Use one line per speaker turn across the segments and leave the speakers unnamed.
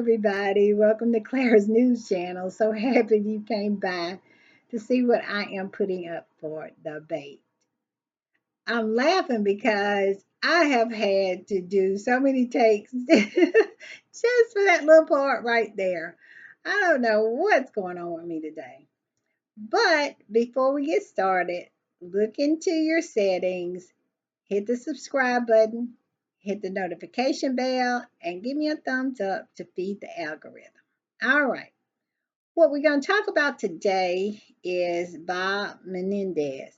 everybody. Welcome to Claire's News Channel. So happy you came by to see what I am putting up for debate. I'm laughing because I have had to do so many takes just for that little part right there. I don't know what's going on with me today. But before we get started, look into your settings, hit the subscribe button, hit the notification bell, and give me a thumbs up to feed the algorithm. All right. What we're going to talk about today is Bob Menendez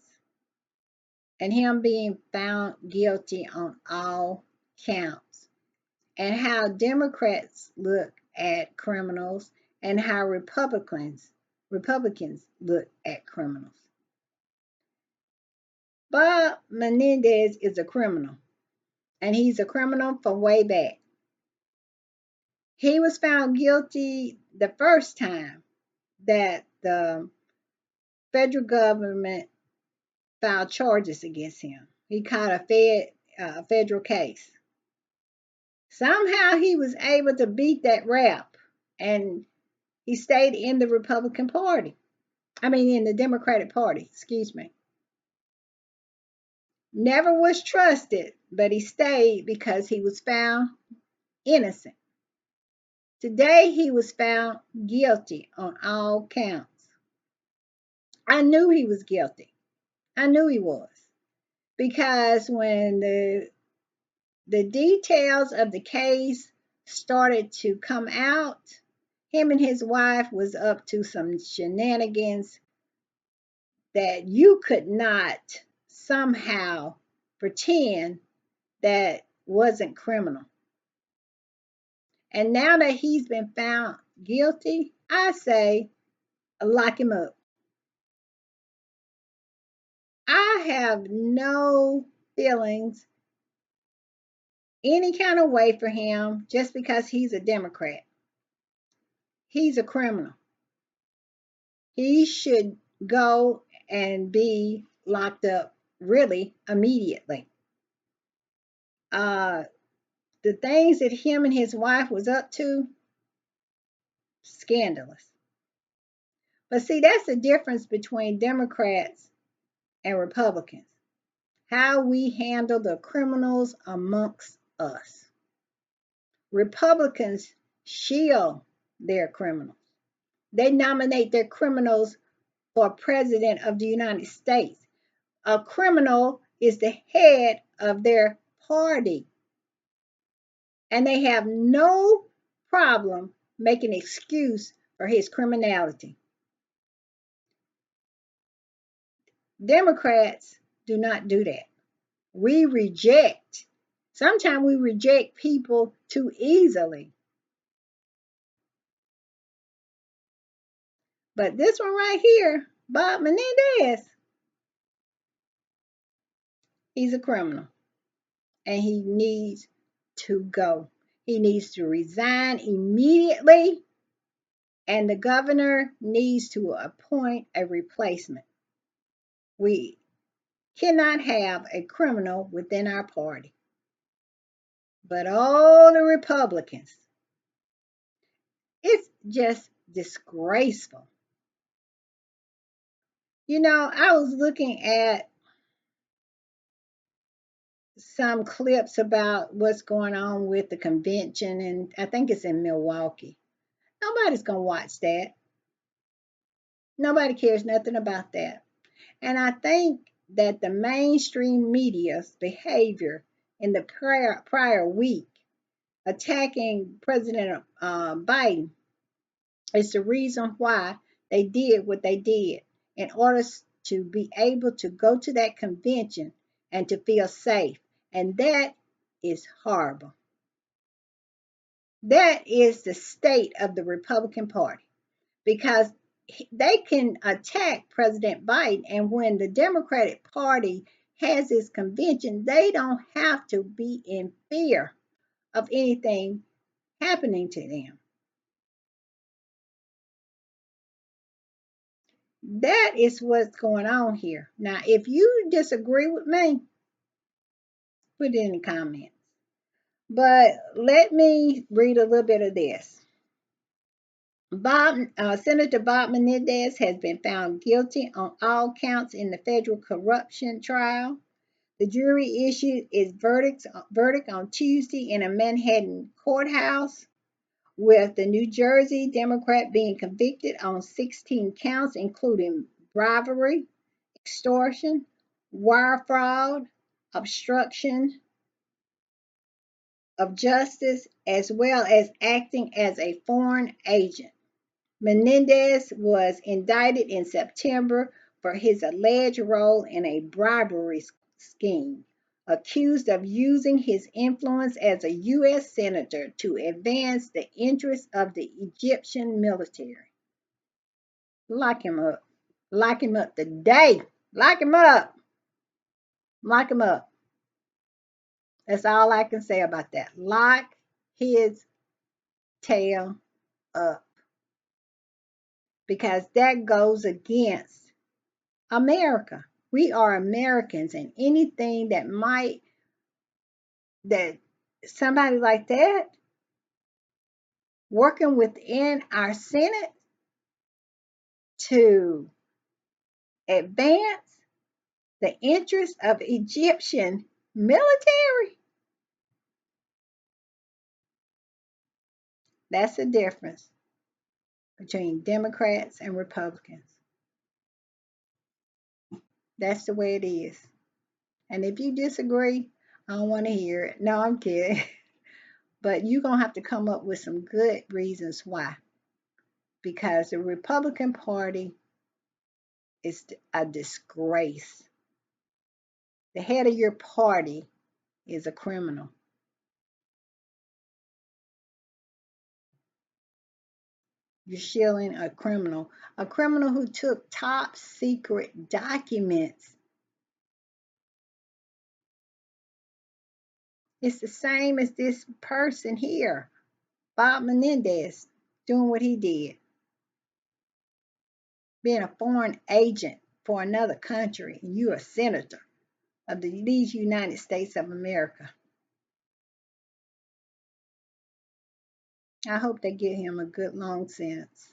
and him being found guilty on all counts, and how Democrats look at criminals and how Republicans look at criminals. Bob Menendez is a criminal, and he's a criminal from way back. He was found guilty the first time that the federal government filed charges against him. He caught a federal case. Somehow he was able to beat that rap, and he stayed in the Republican Party. I mean, in the Democratic Party, excuse me. Never was trusted, but he stayed because he was found innocent. Today, he was found guilty on all counts. I knew he was guilty. I knew he was. Because when the details of the case started to come out, him and his wife was up to some shenanigans that you could not somehow pretend that wasn't criminal. And now that he's been found guilty, I say lock him up. I have no feelings any kind of way for him just because he's a Democrat. He's a criminal. He should go and be locked up really immediately. The things that him and his wife was up to, scandalous. But see, that's the difference between Democrats and Republicans. How we handle the criminals amongst us. Republicans shield their criminals. They nominate their criminals for president of the United States. A criminal is the head of their party, and they have no problem making an excuse for his criminality. Democrats do not do that. We reject. Sometimes we reject people too easily. But this one right here, Bob Menendez, he's a criminal, and he needs to go. He needs to resign immediately, and the governor needs to appoint a replacement. We cannot have a criminal within our party. But all the Republicans, it's just disgraceful. You know, I was looking at some clips about what's going on with the convention, and I think it's in Milwaukee. Nobody's going to watch that. Nobody cares nothing about that. And I think that the mainstream media's behavior in the prior week attacking President Biden is the reason why they did what they did, in order to be able to go to that convention and to feel safe. And that is horrible. That is the state of the Republican Party, because they can attack President Biden, and when the Democratic Party has its convention, they don't have to be in fear of anything happening to them. That is what's going on here. Now, if you disagree with me, put it in the comments. But let me read a little bit of this. Senator Bob Menendez has been found guilty on all counts in the federal corruption trial. The jury issued its verdict on Tuesday in a Manhattan courthouse, with the New Jersey Democrat being convicted on 16 counts, including bribery, extortion, wire fraud, obstruction of justice, as well as acting as a foreign agent. Menendez was indicted in September for his alleged role in a bribery scheme, accused of using his influence as a U.S. senator to advance the interests of the Egyptian military. Lock him up. Lock him up today. Lock him up. Lock him up. That's all I can say about that. Lock his tail up, because that goes against America. We are Americans, and anything that somebody like that working within our Senate to advance the interests of Egyptian military, that's the difference between Democrats and Republicans. That's the way it is. And if you disagree, I don't want to hear it. No, I'm kidding. But you're going to have to come up with some good reasons why. Because the Republican Party is a disgrace. The head of your party is a criminal. You're shielding a criminal who took top secret documents. It's the same as this person here, Bob Menendez, doing what he did, being a foreign agent for another country, and you're a senator of these United States of America. I hope they give him a good long sentence.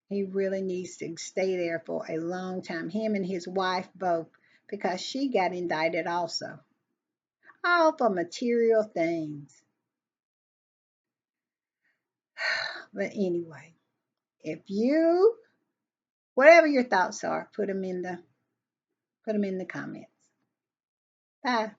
He really needs to stay there for a long time, him and his wife both, because she got indicted also. All for material things. But anyway, if you, whatever your thoughts are, put them in the comments. Bye.